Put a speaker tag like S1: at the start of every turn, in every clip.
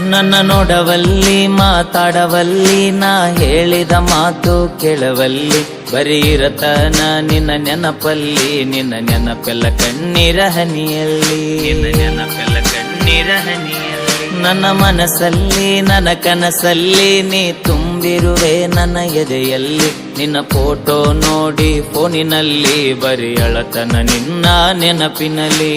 S1: ನನ್ನ ನೋಡವಲ್ಲಿ ಮಾತಾಡವಲ್ಲಿ ನಾ ಹೇಳಿದ ಮಾತು ಕೇಳವಲ್ಲಿ ಬರೀ ಇರತನ ನಿನ್ನ ನೆನಪಲ್ಲಿ ನಿನ್ನ ನೆನಪೆಲ್ಲ ಕಣ್ಣೀರ ಹನಿಯಲ್ಲಿ ನೆನಪೆಲ್ಲ ಕಣ್ಣೀರ ಹನಿಯಲ್ಲಿ ನನ್ನ ಮನಸ್ಸಲ್ಲಿ ನನ್ನ ಕನಸಲ್ಲಿ ನೀ ತುಂಬಿರುವೆ ನನ್ನ ಎದೆಯಲ್ಲಿ ನಿನ್ನ ಫೋಟೋ ನೋಡಿ ಫೋನಿನಲ್ಲಿ ಬರೀ ಅಳತನ ನಿನ್ನ ನೆನಪಿನಲ್ಲಿ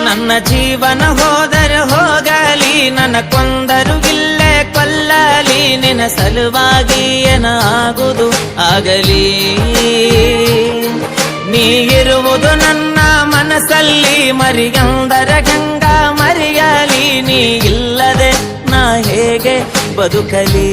S1: ನನ್ನ ಜೀವನ ಹೋದರೆ ಹೋಗಲಿ ನನ್ನ ಕೊಂದರು ಇಲ್ಲೇ ಕೊಲ್ಲಲಿ ನಿನ್ನ ಸಲುವಾಗಿ ಏನಾಗುವುದು ಆಗಲಿ ನೀ ಇರುವುದು ನನ್ನ ಮನಸ್ಸಲ್ಲಿ ಮರಿಯಂದರ ಗಂಗಾ ಮರಿಯಲಿ ನೀ ಇಲ್ಲದೆ ನಾ ಹೇಗೆ ಬದುಕಲಿ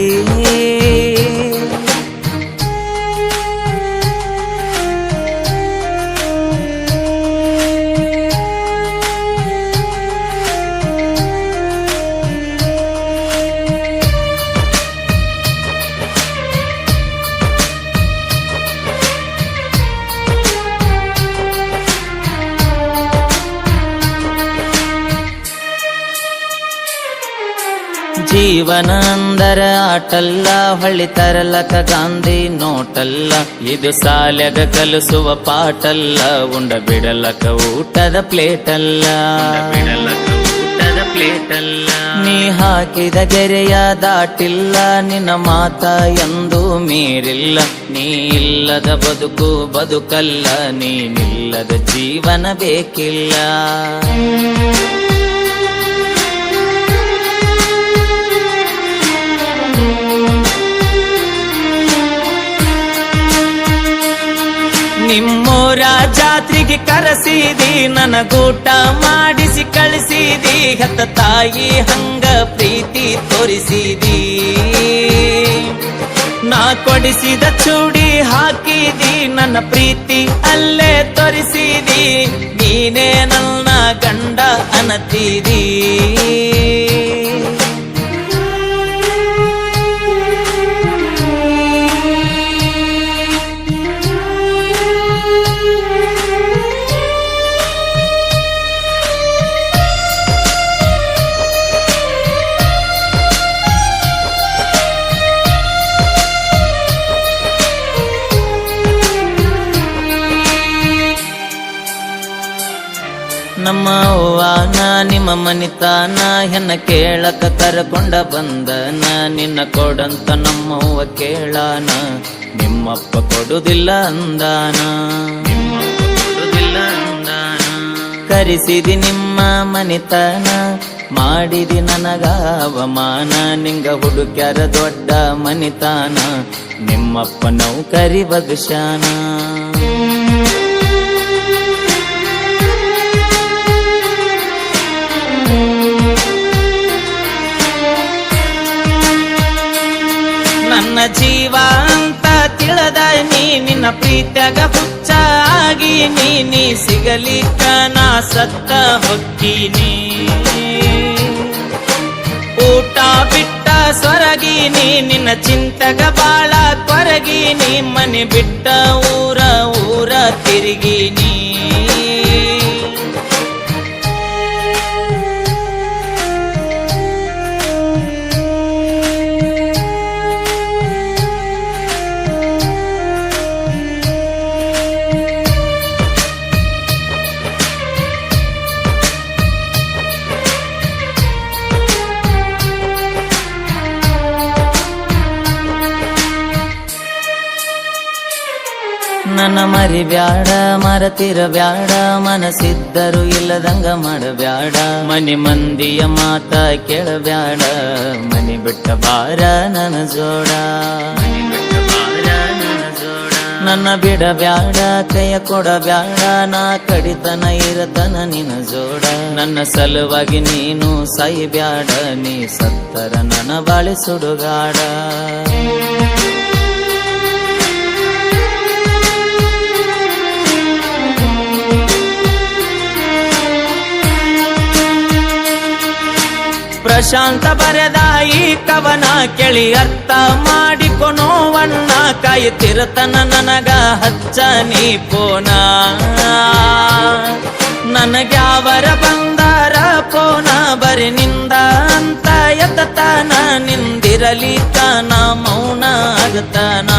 S1: ಜೀವನ ಅಂದರ ಆಟಲ್ಲ ಹೊಳ್ಳಿ ತರಲಕ ಗಾಂಧಿ ನೋಟಲ್ಲ ಇದು ಸಾಲ್ಯಾಗ ಕಲಿಸುವ ಪಾಠಲ್ಲ ಉಂಡ ಬಿಡಲಕ ಊಟದ ಪ್ಲೇಟಲ್ಲ ಊಟದ ಪ್ಲೇಟಲ್ಲ ನೀ ಹಾಕಿದ ಗೆರೆಯ ದಾಟಿಲ್ಲ ನಿನ್ನ ಮಾತ ಎಂದು ಮೀರಿಲ್ಲ ನೀ ಇಲ್ಲದ ಬದುಕು ಬದುಕಲ್ಲ ನೀನಿಲ್ಲದ ಜೀವನ ಬೇಕಿಲ್ಲ ನಿಮ್ಮೂರ ಜಾತ್ರೆಗೆ ಕರೆಸಿದಿ ನನಗೂಟ ಮಾಡಿಸಿ ಕಳಿಸಿದಿ ಹೆತ್ತ ತಾಯಿ ಹಂಗ ಪ್ರೀತಿ ತೋರಿಸಿದಿ ನಾ ಕೊಡಿಸಿದ ಚೂಡಿ ಹಾಕಿದಿ ನನ್ನ ಪ್ರೀತಿ ಅಲ್ಲೇ ತೋರಿಸಿದಿ ನೀನೇ ನನ್ನ ಗಂಡ ಅನ್ನತಿದಿ ನಮ್ಮ ಅವ್ವಾನ ನಿಮ್ಮ ಮನಿತಾನ ಹೆಣ್ಣ ಕೇಳಕ ಕರಕೊಂಡ ಬಂದನ ನಿನ್ನ ಕೊಡಂತ ನಮ್ಮವ್ವ ಕೇಳಾನ ನಿಮ್ಮಪ್ಪ ಕೊಡುದಿಲ್ಲ ಅಂದಾನ ಕರಿಸಿದಿ ನಿಮ್ಮ ಮನಿತಾನ ಮಾಡಿದಿ ನನಗ ಅವಮಾನ ನಿಂಗ ಹುಡುಕ್ಯಾರ ದೊಡ್ಡ ಮನಿತಾನ ನಿಮ್ಮಪ್ಪ ನೌಕರಿ ಬಗ್ಶಾನ ನನ್ನ ಜೀವ ಅಂತ ತಿಳಿದ ನೀ ನಿನ್ನ ಪ್ರೀತ್ಯಾಗ ಹುಚ್ಚ ಆಗಿ ನೀ ಸಿಗಲಿಕ್ಕ ನಾ ಸತ್ತ ಹೊಕ್ಕಿನಿ ಊಟ ಬಿಟ್ಟ ಸೊರಗಿನಿ ನಿನ್ನ ಚಿಂತಗ ಬಾಳ ಕೊರಗಿನಿ ಮನೆ ಬಿಟ್ಟ ಊರ ತಿರುಗಿನಿ ನನ್ನ ಮರಿಬ್ಯಾಡ ಮರತಿರಬ್ಯಾಡ ಮನಸ್ಸಿದ್ದರು ಇಲ್ಲದಂಗ ಮಾಡಬ್ಯಾಡ ಮನಿ ಮಂದಿಯ ಮಾತ ಕೇಳಬ್ಯಾಡ ಮನಿ ಬಿಟ್ಟ ಬಾರ ನನ್ನ ಜೋಡ ನನ್ನ ಬಿಡಬ್ಯಾಡ ಕೈಯ ಕೊಡಬ್ಯಾಡ ನಾ ಕಡಿತನ ಇರತನ ನಿನ್ನ ಜೋಡ ನನ್ನ ಸಲುವಾಗಿ ನೀನು ಸಾಯಿಬ್ಯಾಡ ನೀ ಸತ್ತರ ನನ್ನ ಬಾಳಿ ಸುಡುಗಾಡ ಪ್ರಶಾಂತ ಬರೆದ ಈ ಕವನ ಕೇಳಿ ಅರ್ಥ ಮಾಡಿಕೊನೋವಣ್ಣ ಕಾಯುತ್ತಿರತನ ನನಗ ಹಚ್ಚ ನೀ ಪೋನ ನನಗ್ಯಾವರ ಬಂದಾರ ಪೋನ ಬರಿ ನಿಂದ ಅಂತ ಎತ್ತತನ ನಿಂದಿರಲಿ ತನ ಮೌನ ಆಗತನ